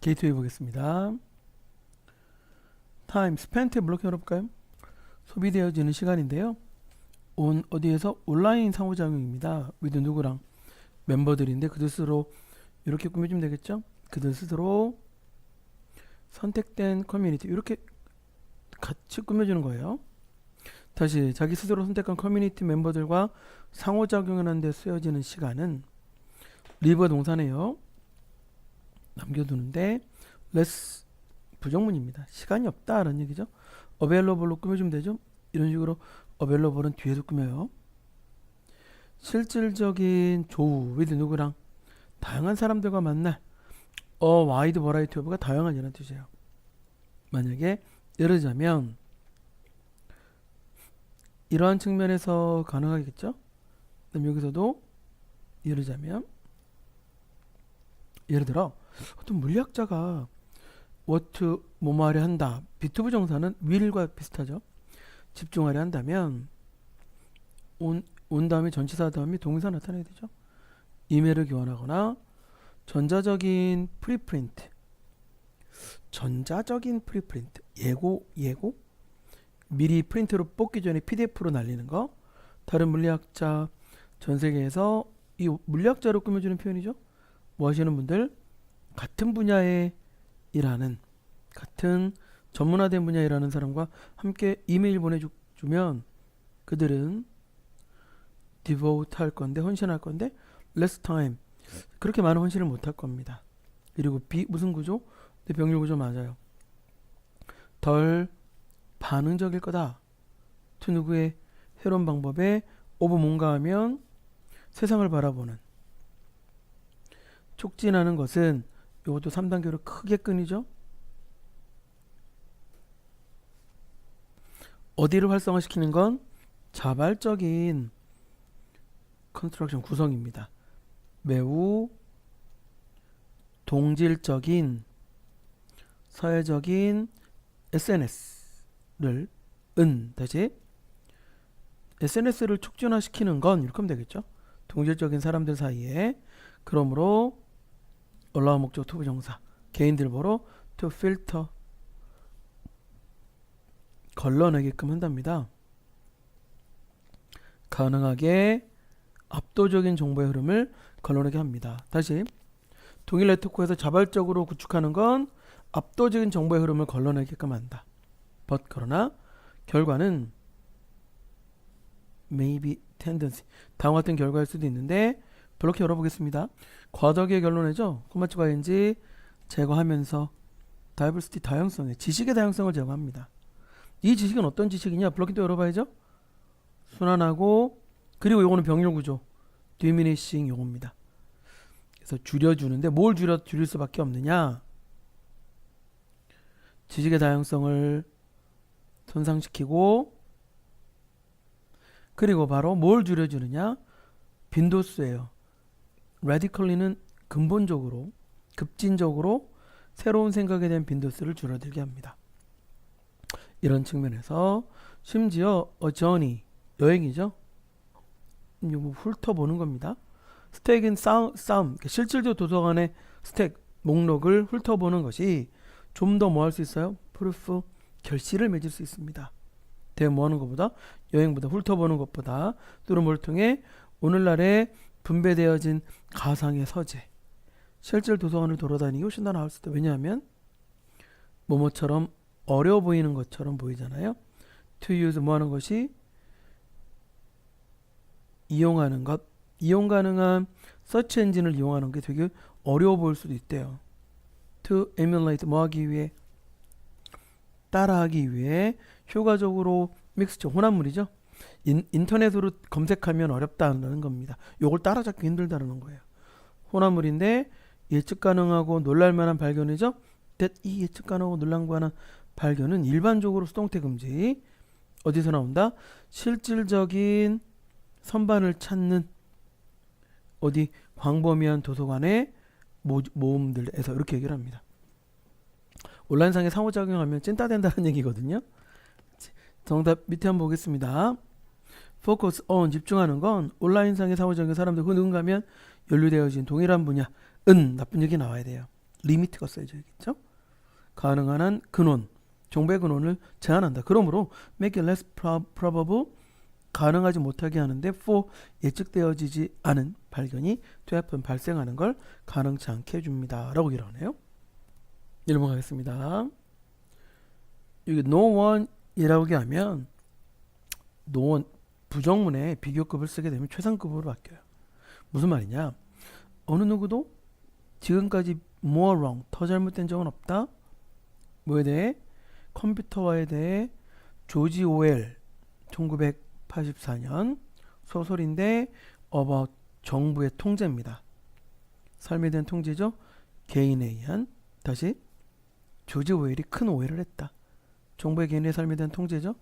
게이트웨이 보겠습니다. 타임 스펜트 블록 열어볼까요? 소비되어지는 시간인데요. 어디에서 온라인 상호작용입니다. 위드 누구랑 멤버들인데 그들 스스로 이렇게 꾸며주면 되겠죠? 그들 스스로 선택된 커뮤니티 이렇게 같이 꾸며주는 거예요. 다시 자기 스스로 선택한 커뮤니티 멤버들과 상호작용하는 데 쓰여지는 시간은 리버 동사네요. 남겨두는데 less 부정문입니다. 시간이 없다라는 얘기죠. available로 꾸며주면 되죠. 이런 식으로 available은 뒤에서 꾸며요. 실질적인 조우 with 누구랑 다양한 사람들과 만날 wide variety of가 다양한이라는 뜻이에요. 만약에 예를 들자면 이러한 측면에서 가능하겠죠. 그럼 여기서도 예를 들자면 예를 들어 어떤 물리학자가 what 뭐뭐하려 한다. 비투부 정사는 will과 비슷하죠. 집중하려 한다면 온 다음에 전치사 다음에 동사 나타내야 되죠. 이메일을 교환하거나 전자적인 프리프린트 예고 미리 프린트로 뽑기 전에 PDF로 날리는 거. 다른 물리학자 전 세계에서 이 물리학자로 꾸며주는 표현이죠. 뭐 하시는 분들 같은 분야에 일하는 같은 전문화된 분야에 일하는 사람과 함께 이메일 보내주면 그들은 devote 할 건데 헌신할 건데 less time 그렇게 많은 헌신을 못 할 겁니다. 그리고 무슨 구조? 병렬 구조 맞아요. 덜 반응적일 거다. to 누구의 새로운 방법에 of 뭔가 하면 세상을 바라보는 촉진하는 것은 이것도 3단계로 크게 끊이죠. 어디를 활성화시키는 건 자발적인 컨스트럭션 구성입니다. 매우 동질적인 사회적인 SNS를 다시 SNS를 촉진화시키는 건 이렇게 하면 되겠죠. 동질적인 사람들 사이에 그러므로 올라온 목적 투부 정사 개인들 보러 to filter 걸러내게끔 한답니다. 가능하게 압도적인 정보의 흐름을 걸러내게 합니다. 다시 동일 네트워크에서 자발적으로 구축하는 건 압도적인 정보의 흐름을 걸러내게끔 한다. 그러나 결과는 maybe tendency 다음 같은 결과일 수도 있는데 블록 열어보겠습니다. 과적의 결론이죠. 코마츠가 ing 제거하면서 다이버시티 다양성의 지식의 다양성을 제거합니다. 이 지식은 어떤 지식이냐? 블록도 열어봐야죠. 순환하고 그리고 요거는 병렬 구조 diminishing 용어입니다. 그래서 줄여주는데 뭘 줄일 수밖에 없느냐? 지식의 다양성을 손상시키고 그리고 바로 뭘 줄여주느냐? 빈도수예요. radically는 근본적으로 급진적으로 새로운 생각에 대한 빈도수를 줄어들게 합니다. 이런 측면에서 심지어 journey 여행이죠. 이거 훑어보는 겁니다. 스택인 싸움 실질적 도서관의 스택 목록을 훑어보는 것이 좀 더 뭐 할 수 있어요? 프루프 결실을 맺을 수 있습니다. 대체 뭐 하는 것보다 여행보다 훑어보는 것보다 또는 뭘 통해 오늘날에 분배되어진 가상의 서재 실질 도서관을 돌아다니기 훨씬 더 나을 수도. 왜냐하면 뭐뭐처럼 어려워 보이는 것처럼 보이잖아요. to use 뭐 하는 것이 이용하는 것 이용 가능한 서치 엔진을 이용하는 게 되게 어려워 보일 수도 있대요. to emulate 뭐 하기 위해 따라하기 위해 효과적으로 믹스처 혼합물이죠. 인터넷으로 검색하면 어렵다는 겁니다. 요걸 따라잡기 힘들다는 거예요. 혼합물인데 예측 가능하고 놀랄만한 발견이죠. 이 예측 가능하고 놀랄만한 발견은 일반적으로 수동태 금지 어디서 나온다? 실질적인 선반을 찾는 어디 광범위한 도서관의 모음들에서 이렇게 얘기를 합니다. 온라인상에 상호작용하면 찐따된다는 얘기거든요. 정답 밑에 한번 보겠습니다. focus on 집중하는 건 온라인상의 상호작용 사람들 누군가 하면 연루되어진 동일한 분야 나쁜 얘기 나와야 돼요. 리미트가 써져야겠죠. 가능한 한 근원, 정보의 근원을 제한한다. 그러므로 make it less probable, 가능하지 못하게 하는데 for, 예측되어지지 않은 발견이 to happen, 발생하는 걸 가능치 않게 해줍니다. 라고 이러네요. 넘어가겠습니다. 여기 no one 이라고 하면 no one 부정문에 비교급을 쓰게 되면 최상급으로 바뀌어요. 무슨 말이냐? 어느 누구도 지금까지 more wrong, 더 잘못된 적은 없다. 뭐에 대해? 컴퓨터와에 대해 조지 오웰 1984년 소설인데 about 정부의 통제입니다. 삶에 대한 통제죠. 개인에 의한. 다시 조지 오웰이 큰 오해를 했다. 정부의 개인의 삶에 대한 통제죠.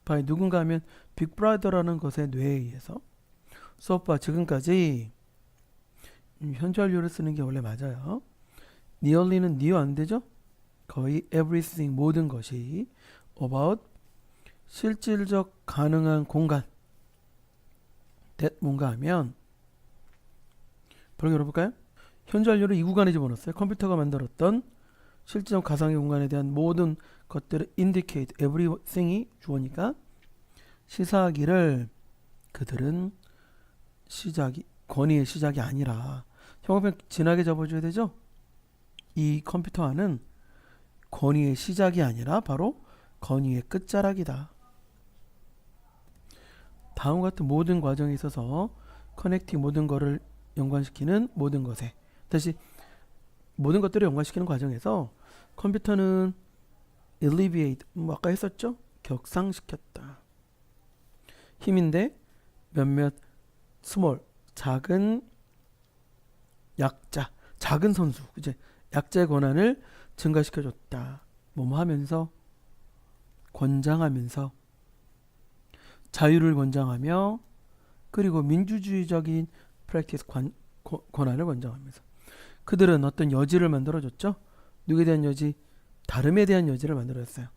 바이 누군가 하면 빅브라더라는 것의 뇌에 의해서. 수업과 지금까지 현재 완료를 쓰는 게 원래 맞아요. nearly는 near 안 되죠? 거의 everything, 모든 것이 about 실질적 가능한 공간 that 뭔가 하면 바로 열어볼까요? 현재 완료를 이 구간에 집어넣었어요. 컴퓨터가 만들었던 실질적 가상의 공간에 대한 모든 것들을 indicate everything이 주어니까 시사하기를 그들은 시작이 권위의 시작이 아니라 형용편 진하게 접어줘야 되죠. 이 컴퓨터와는 권위의 시작이 아니라 바로 권위의 끝자락이다. 다음 같은 모든 과정에 있어서 커넥팅 모든 것을 연관시키는 모든 것에 다시 모든 것들을 연관시키는 과정에서 컴퓨터는 alleviate 아까 했었죠? 격상시켰다. 힘인데 몇몇 small 작은 약자 작은 선수 이제 약자의 권한을 증가시켜줬다. 뭐뭐 하면서 권장하면서 자유를 권장하며 그리고 민주주의적인 프랙티스 권한을 권장하면서 그들은 어떤 여지를 만들어줬죠. 누구에 대한 여지? 다름에 대한 여지를 만들어줬어요.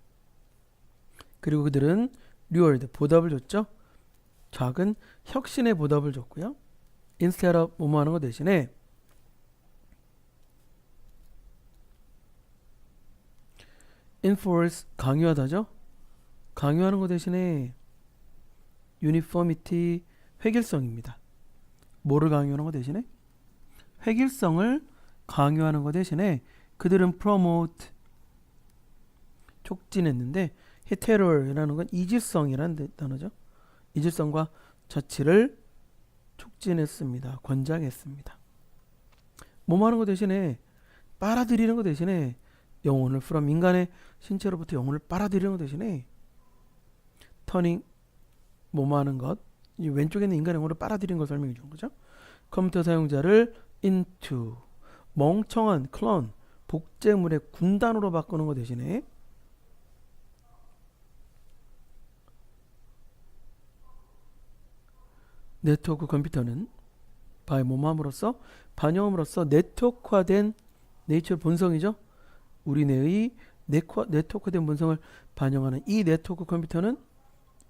그리고 그들은 reward 보답을 줬죠. 작은 혁신의 보답을 줬고요. instead of 뭐뭐 하는 거 대신에 enforce 강요하다죠. 강요하는 거 대신에 uniformity 획일성입니다. 뭐를 강요하는 거 대신에? 획일성을 강요하는 거 대신에 그들은 promote 촉진했는데 hetero라는 건 이질성이라는 단어죠. 이질성과 자치를 촉진했습니다. 권장했습니다. 뭐뭐 하는 거 대신에 빨아들이는 거 대신에 영혼을 from 인간의 신체로부터 영혼을 빨아들이는 것 대신에 터닝 뭐뭐 하는 것 이 왼쪽에 있는 인간의 영혼을 빨아들이는 걸 설명해 주는 거죠. 컴퓨터 사용자를 into 멍청한 클론 복제물의 군단으로 바꾸는 것 대신에 네트워크 컴퓨터는 바이 뭐뭐함으로써 반영함으로써 네트워크화된 네이처 본성이죠. 우리네의 네트워크된 본성을 반영하는 이 네트워크 컴퓨터는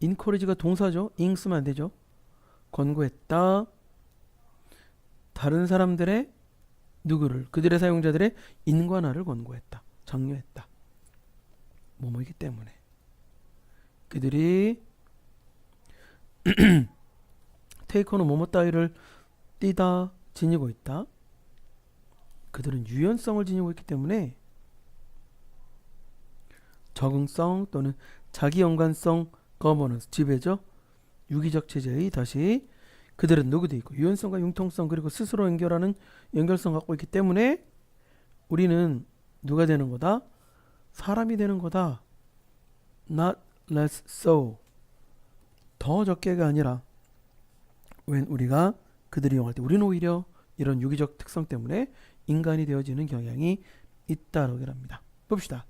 encourage가 동사죠. ing 쓰면 안 되죠. 권고했다. 다른 사람들의 누구를 그들의 사용자들의 인관화를 권고했다. 장려했다. 뭐뭐이기 때문에 그들이 테이커는 뭐뭐 따위를 띠다 지니고 있다. 그들은 유연성을 지니고 있기 때문에 적응성 또는 자기 연관성 거버넌스 지배죠. 유기적 체제의 다시 그들은 누구도 있고 유연성과 융통성 그리고 스스로 연결하는 연결성 갖고 있기 때문에 우리는 누가 되는 거다? 사람이 되는 거다. Not less so. 더 적게가 아니라 when 우리가 그들이 이용할 때 우리는 오히려 이런 유기적 특성 때문에 인간이 되어지는 경향이 있다라고 합니다. 봅시다.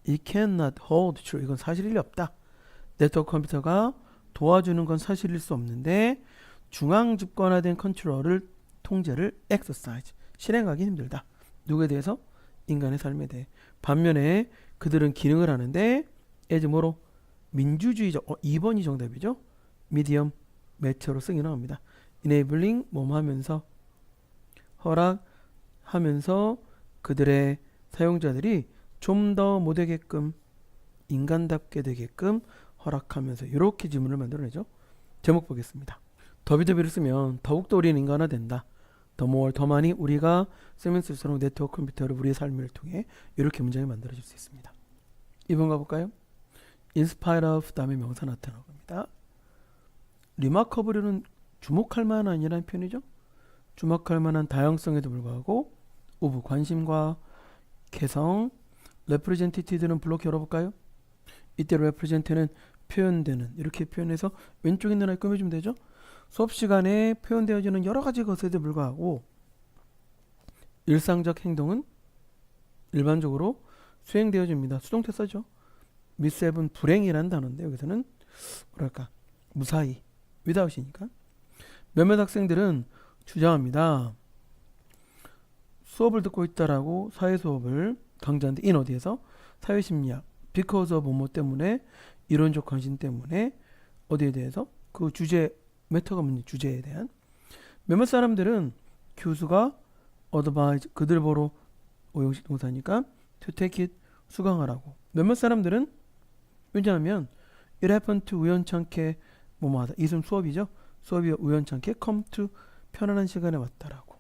It cannot hold true. 이건 사실이 없다. 네트워크 컴퓨터가 도와주는 건 사실일 수 없는데 중앙 집권화된 컨트롤을 통제를 exercise 실행하기 힘들다. 누구에 대해서? 인간의 삶에 대해. 반면에 그들은 기능을 하는데 as 뭐로? 민주주의적 2번이 정답이죠. medium 매체로 쓰기 나옵니다. enabling 뭐뭐 하면서 허락하면서 그들의 사용자들이 좀 더 못되게끔 인간답게 되게끔 허락하면서 이렇게 지문을 만들어내죠. 제목 보겠습니다. 더비더비를 쓰면 더욱더 우리는 인간화 된다. 더 많이 우리가 쓰면 쓸수록 네트워크 컴퓨터를 우리의 삶을 통해 이렇게 문장이 만들어질 수 있습니다. 2번 가볼까요? In spite of 다음에 명사 나타나고 겁니다. remarkable은 주목할 만한이라는 표현이죠. 주목할 만한 다양성에도 불구하고 of 관심과 개성, representative는 블록 열어볼까요? 이때 represent는 표현되는 이렇게 표현해서 왼쪽 있는 아이 꾸며주면 되죠. 수업 시간에 표현되어지는 여러 가지 것에도 불구하고 일상적 행동은 일반적으로 수행되어집니다. 수동태 써죠. 미스앱은 불행이라는 단어인데 여기서는 뭐랄까 무사히 without이니까 몇몇 학생들은 주장합니다. 수업을 듣고 있다라고 사회 수업을 강좌인데 in 어디에서 사회심리학 because of 뭐뭐 때문에 이론적 관심 때문에 어디에 대해서 그 주제 매터가 뭔지 주제에 대한 몇몇 사람들은 교수가 advise 그들 보러 오형식 동사니까 to take it 수강하라고 몇몇 사람들은 왜냐하면 it happened to 우연찮게 뭐뭐 하다 이승 수업이죠. 수업이 우연찮게 come to 편안한 시간에 왔다라고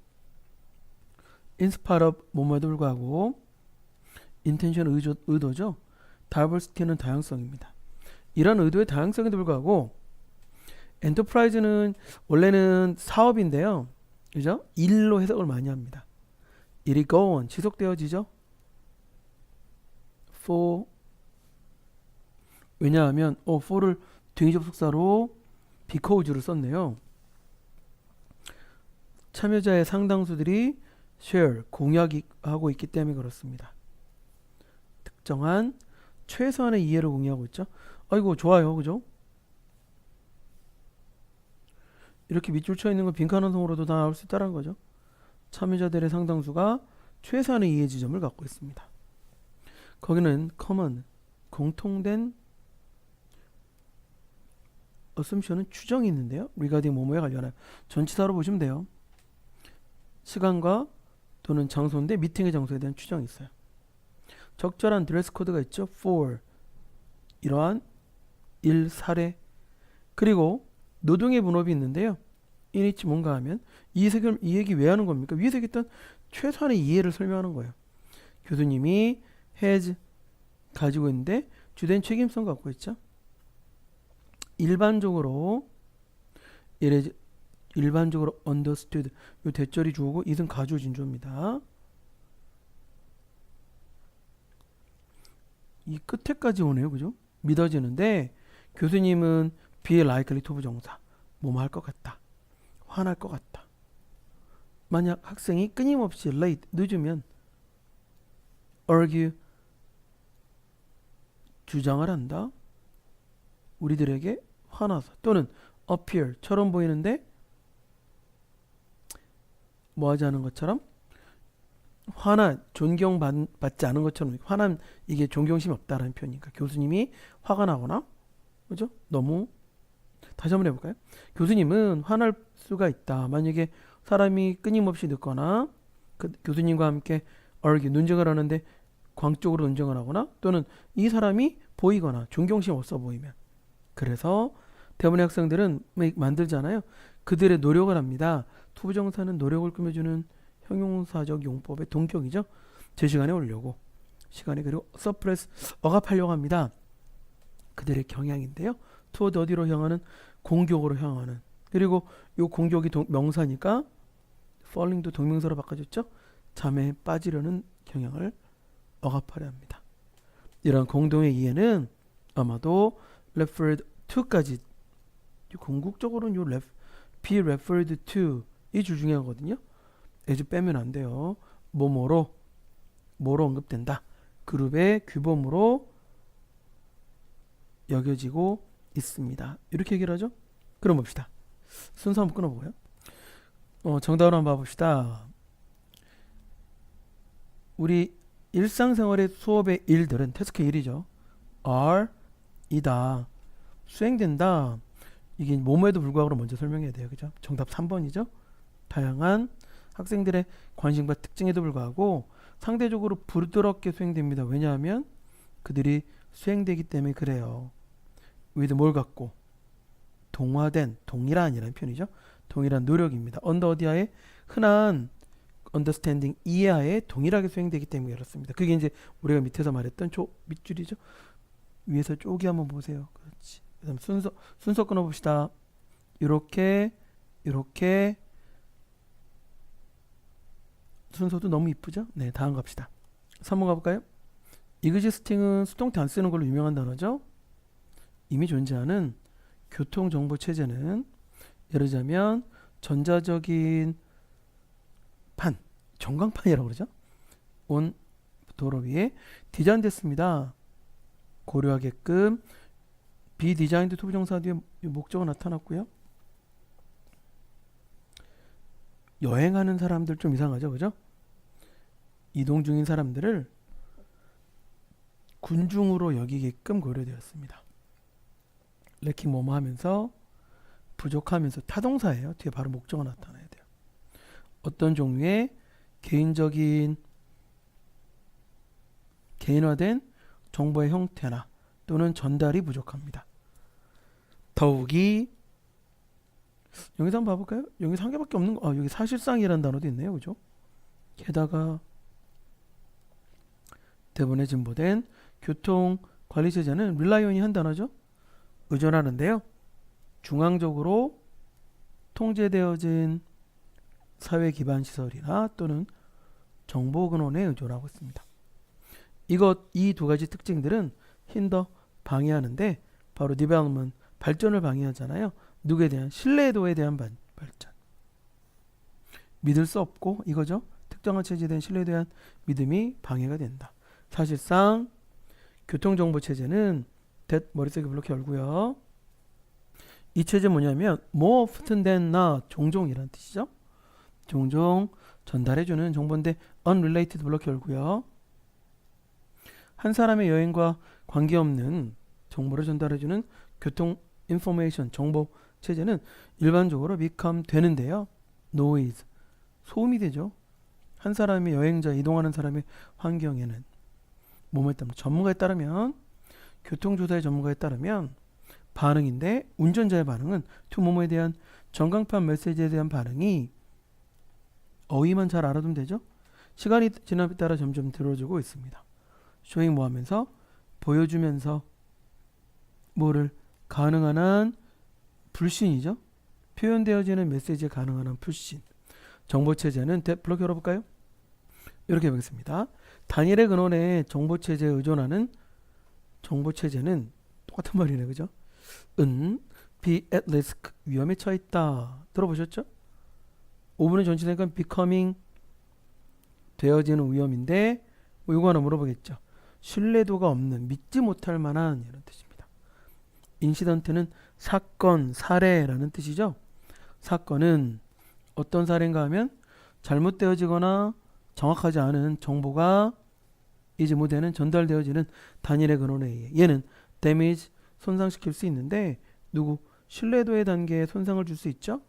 in spite of 뭐뭐에도 불구하고 intention 의도죠. diversity는 다양성입니다. 이런 의도의 다양성에도 불구하고 엔터프라이즈는 원래는 사업인데요. 그죠? 일로 해석을 많이 합니다. 일이 go on 지속되어지죠. for 왜냐하면 for를 등위 접속사로 because를 썼네요. 참여자의 상당수들이 share 공유하고 있기 때문에 그렇습니다. 특정한 최소한의 이해를 공유하고 있죠. 아이고 좋아요. 그죠? 이렇게 밑줄 쳐 있는 건 빈칸 원성으로도 다 나올 수 있다는 거죠. 참여자들의 상당수가 최소한의 이해 지점을 갖고 있습니다. 거기는 common 공통된 assumption은 추정이 있는데요. regarding 뭐뭐에 관련한 전치사로 보시면 돼요. 시간과 또는 장소인데 미팅의 장소에 대한 추정이 있어요. 적절한 드레스 코드가 있죠. for 이러한 일 사례 그리고 노동의 분업이 있는데요. 인이치 뭔가 하면 이 얘기 왜 하는 겁니까? 위에서 얘기했던 최소한의 이해를 설명하는 거예요. 교수님이 has 가지고 있는데 주된 책임성 갖고 있죠. 일반적으로 understood 요 대절이 주어고 이승 가주 진주입니다. 이 끝에까지 오네요. 그죠? 믿어지는데 교수님은 be likely to 부정사 뭐뭐 할 것 같다. 화날 것 같다. 만약 학생이 끊임없이 late 늦으면 argue 주장을 한다. 우리들에게 화나서 또는 appear처럼 보이는데 뭐 하지 않은 것처럼 존경받지 않은 것처럼 화난 이게 존경심이 없다라는 표현이니까 교수님이 화가 나거나 그죠? 너무 다시 한번 해볼까요? 교수님은 화날 수가 있다. 만약에 사람이 끊임없이 늦거나 교수님과 함께 argue 논쟁을 하는데 광적으로 논쟁을 하거나 또는 이 사람이 보이거나 존경심 없어 보이면 그래서 대부분의 학생들은 만들잖아요. 그들의 노력을 합니다. 투부정사는 노력을 꾸며주는 형용사적 용법의 동격이죠. 제 시간에 오려고 시간에 그리고 suppress 억압하려고 합니다. 그들의 경향인데요. toward 어디로 향하는 공격으로 향하는 그리고 요 공격이 명사니까 falling도 동명사로 바꿔줬죠. 잠에 빠지려는 경향을 억압하려 합니다. 이런 공동의 이해는 아마도 referred to까지 궁극적으로는 요 be referred to 이 줄 중요하거든요. as 빼면 안 돼요. 뭐로 언급된다. 그룹의 규범으로 여겨지고 있습니다. 이렇게 얘기를 하죠. 그럼 봅시다. 순서 한번 끊어보고요. 정답을 한번 봐봅시다. 우리 일상생활의 수업의 일들은 태스크 1이죠. are 이다. 수행된다. 이게 뭐뭐에도 불구하고 먼저 설명해야 돼요. 그죠? 정답 3번이죠. 다양한 학생들의 관심과 특징에도 불구하고 상대적으로 부드럽게 수행됩니다. 왜냐하면 그들이 수행되기 때문에 그래요. with 뭘 갖고? 동화된, 동일한이라는 표현이죠. 동일한 노력입니다. 언더 어디하에? 흔한 understanding, 이해하에 동일하게 수행되기 때문에 그렇습니다. 그게 이제 우리가 밑에서 말했던 밑줄이죠. 위에서 쪼기 한번 보세요. 그렇지. 그다음 순서 끊어봅시다. 이렇게 순서도 너무 이쁘죠? 네, 다음 갑시다. 3번 가볼까요? existing은 수동태 안 쓰는 걸로 유명한 단어죠. 이미 존재하는 교통정보체제는 예를 들자면 전자적인 판, 전광판이라고 그러죠. 온 도로 위에 디자인됐습니다. 고려하게끔 be designed to 부정사 뒤에 목적어 나타났고요. 여행하는 사람들 좀 이상하죠, 그죠? 이동 중인 사람들을 군중으로 여기게끔 고려되었습니다. lacking 뭐뭐 하면서 부족하면서 타동사예요. 뒤에 바로 목적어 나타나야 돼요. 어떤 종류의 개인화된 정보의 형태나 또는 전달이 부족합니다. 더욱이 여기서 한번 봐볼까요? 여기서 한 개밖에 없는 거. 여기 사실상이라는 단어도 있네요. 그죠? 게다가 대부분에 진보된 교통관리체제는 릴라이온이 한 단어죠. 의존하는데요. 중앙적으로 통제되어진 사회 기반 시설이나 또는 정보 근원에 의존하고 있습니다. 이 두 가지 특징들은 힌더 방해하는데 바로 development 발전을 방해하잖아요. 누구에 대한 신뢰도에 대한 발전. 믿을 수 없고 이거죠. 특정한 체제에 대한 신뢰도에 대한 믿음이 방해가 된다. 사실상 교통정보체제는 머릿속에 블록 열고요. 이 체제 뭐냐면 more often than not 종종이라는 뜻이죠. 종종 전달해주는 정보인데 unrelated 블록 열고요. 한 사람의 여행과 관계없는 정보를 전달해주는 교통 information 정보 체제는 일반적으로 become 되는데요. noise 소음이 되죠. 한 사람의 여행자 이동하는 사람의 환경에는 뭐뭐에 따르면 전문가에 따르면 교통조사의 전문가에 따르면 반응인데 운전자의 반응은 to 뭐뭐에 대한 전광판 메시지에 대한 반응이 어휘만 잘 알아두면 되죠. 시간이 지남에 따라 점점 들어지고 있습니다. showing 뭐 하면서 보여주면서 뭐를 가능한 한 불신이죠. 표현되어지는 메시지에 가능한 한 불신. 정보체제는 블록 열어볼까요? 이렇게 보겠습니다. 단일의 근원에 정보체제에 의존하는 정보체제는 똑같은 말이네, 그죠? be at risk 위험에 처했다. 들어보셨죠? 5분의 전치되니까 becoming 되어지는 위험인데 이거 하나 물어보겠죠. 신뢰도가 없는 믿지 못할 만한 이런 뜻입니다. 인시던트는 사건, 사례라는 뜻이죠. 사건은 어떤 사례인가 하면 잘못되어지거나 정확하지 않은 정보가 이제 모델은 전달되어지는 단일의 근원에 의해 얘는 damage 손상시킬 수 있는데 누구 신뢰도의 단계에 손상을 줄 수 있죠.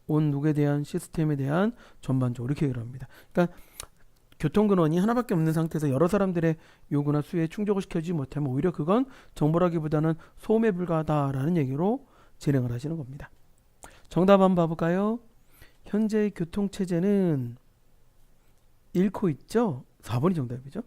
온 누구에 대한 시스템에 대한 전반적으로 이렇게 얘기를 합니다. 그러니까 교통근원이 하나밖에 없는 상태에서 여러 사람들의 요구나 수요에 충족을 시켜주지 못하면 오히려 그건 정보라기보다는 소음에 불과하다라는 얘기로 진행을 하시는 겁니다. 정답 한번 봐볼까요? 현재의 교통체제는 잃고 있죠. 4번이 정답이죠.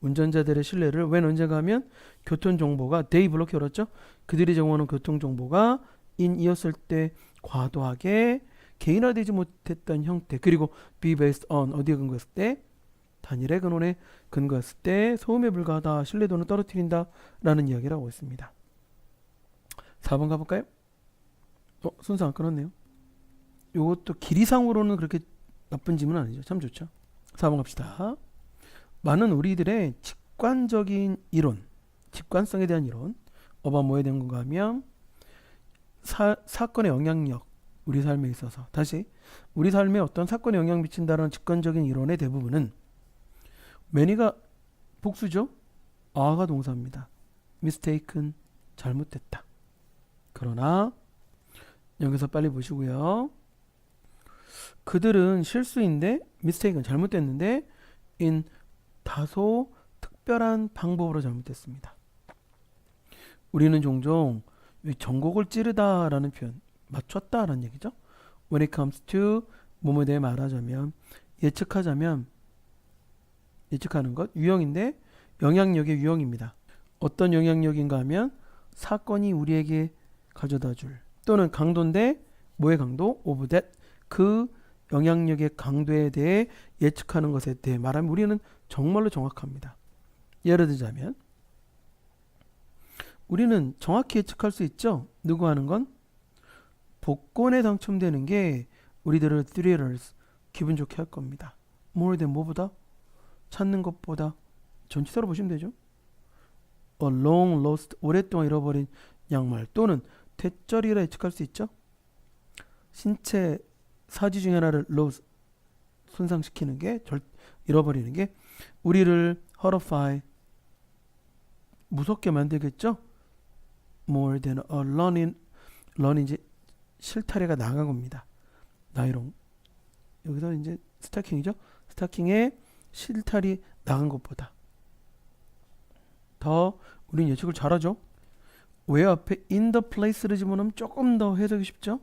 운전자들의 신뢰를 웬 언제가 하면 교통정보가 데이 블록 열었죠. 그들이 제공하는 교통정보가 인이었을 때 과도하게 개인화되지 못했던 형태 그리고 be based on 어디에 근거했을 때 단일의 근원에 근거했을 때 소음에 불과하다 신뢰도는 떨어뜨린다 라는 이야기를 하고 있습니다. 4번 가볼까요? 순서 안 끊었네요. 요것도 길이상으로는 그렇게 나쁜 질문은 아니죠. 참 좋죠. 4번 갑시다. 많은 우리들의 직관적인 이론, 직관성에 대한 이론 어바 뭐에 대한 건가 하면 사건의 영향력 우리 삶에 있어서 다시 우리 삶에 어떤 사건에 영향을 미친다는 직관적인 이론의 대부분은 many가 복수죠. a가 동사입니다. mistaken 잘못됐다. 그러나 여기서 빨리 보시고요. 그들은 실수인데 mistake은 잘못됐는데 in 다소 특별한 방법으로 잘못됐습니다. 우리는 종종 전곡을 찌르다라는 표현, 맞췄다라는 얘기죠. When it comes to 뭐뭐에 대해 말하자면, 예측하자면, 예측하는 것, 유형인데 영향력의 유형입니다. 어떤 영향력인가 하면 사건이 우리에게 가져다 줄, 또는 강도인데 뭐의 강도? of that, 그 영향력의 강도에 대해 예측하는 것에 대해 말하면 우리는 정말로 정확합니다. 예를 들자면 우리는 정확히 예측할 수 있죠. 누구 하는 건? 복권에 당첨되는 게 우리들을 thrillers, 기분 좋게 할 겁니다. more than 뭐보다? 찾는 것보다. 전치사로 보시면 되죠. A long lost, 오랫동안 잃어버린 양말, 또는 대절이라 예측할 수 있죠. 신체 사지 중에 하나를 lose, 손상시키는 게, 잃어버리는 게 우리를 horrify, 무섭게 만들겠죠. more than a run이 이제 실타래가 나간 겁니다. 나이롱, 여기서 이제 스타킹이죠. 스타킹에 실타리 나간 것보다 더 우리는 예측을 잘하죠. 왜 앞에 in the place를 집어넣으면 조금 더 해석이 쉽죠.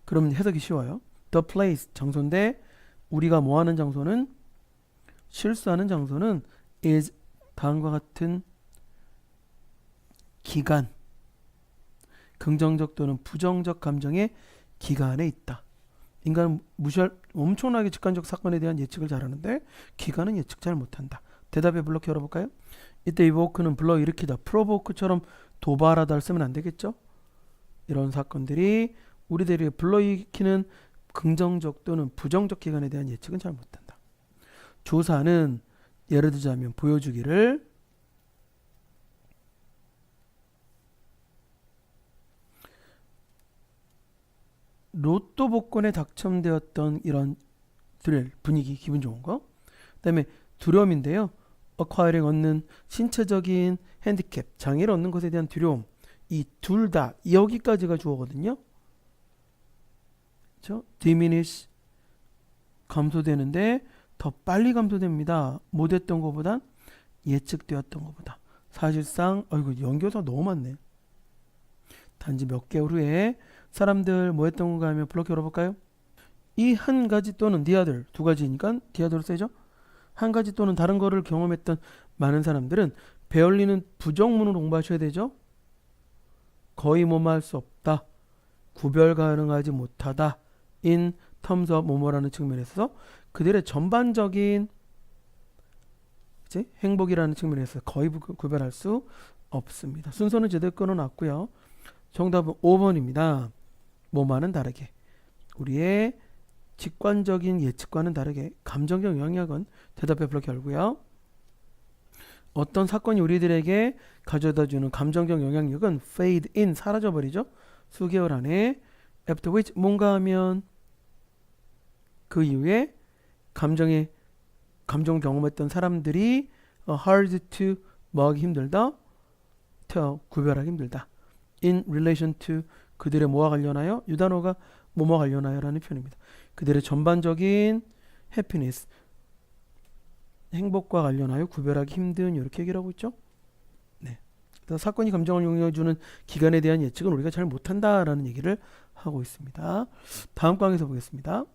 그러면 해석이 쉬워요. the place, 장소인데 우리가 뭐하는 장소는, 실수하는 장소는 is, 다음과 같은 기간, 긍정적 또는 부정적 감정의 기간에 있다. 인간은 엄청나게 직관적 사건에 대한 예측을 잘하는데 기간은 예측 잘 못한다. 대답의 블록 열어볼까요? 이때 evoke는 불러일으키다, provoke처럼 도발하다를 쓰면 안 되겠죠? 이런 사건들이 우리들이 불러일으키는 긍정적 또는 부정적 기간에 대한 예측은 잘 못한다. 조사는 예를 들자면 보여주기를 로또 복권에 당첨되었던 이런 스릴, 분위기, 기분 좋은 거. 그 다음에 두려움인데요. acquiring, 얻는 신체적인 핸디캡, 장애를 얻는 것에 대한 두려움. 이 둘 다 여기까지가 주어거든요. 그렇죠? diminish, 감소되는데 더 빨리 감소됩니다. 못했던 것보단 예측되었던 것보다. 사실상 연결사 너무 많네. 단지 몇 개월 후에 사람들 뭐 했던 건가 하면 블록 열어볼까요? 이 한 가지 또는 the other, 두 가지니까 the other로 쓰죠. 한 가지 또는 다른 거를 경험했던 많은 사람들은 베얼리는 부정문으로 공부하셔야 되죠. 거의 뭐뭐 할 수 없다, 구별 가능하지 못하다, in terms of 뭐뭐라는 측면에서 그들의 전반적인 행복이라는 측면에서 거의 구별할 수 없습니다. 순서는 제대로 끊어놨고요. 정답은 5번입니다. 뭐와는 다르게, 우리의 직관적인 예측과는 다르게 감정적 영향력은, 대답의 블록 열고요. 어떤 사건이 우리들에게 가져다주는 감정적 영향력은 fade in, 사라져버리죠. 수개월 안에. after which, 뭔가 하면 그 이후에 감정 경험했던 사람들이 hard to, 뭐하기 힘들다, tell, 구별하기 힘들다. in relation to, 그들의 뭐와 관련하여, 유단어가 뭐뭐 관련하여 라는 표현입니다. 그들의 전반적인 happiness, 행복과 관련하여 구별하기 힘든, 이렇게 얘기를 하고 있죠. 네. 그래서 사건이 감정을 영향해주는 기간에 대한 예측은 우리가 잘 못한다라는 얘기를 하고 있습니다. 다음 강에서 보겠습니다.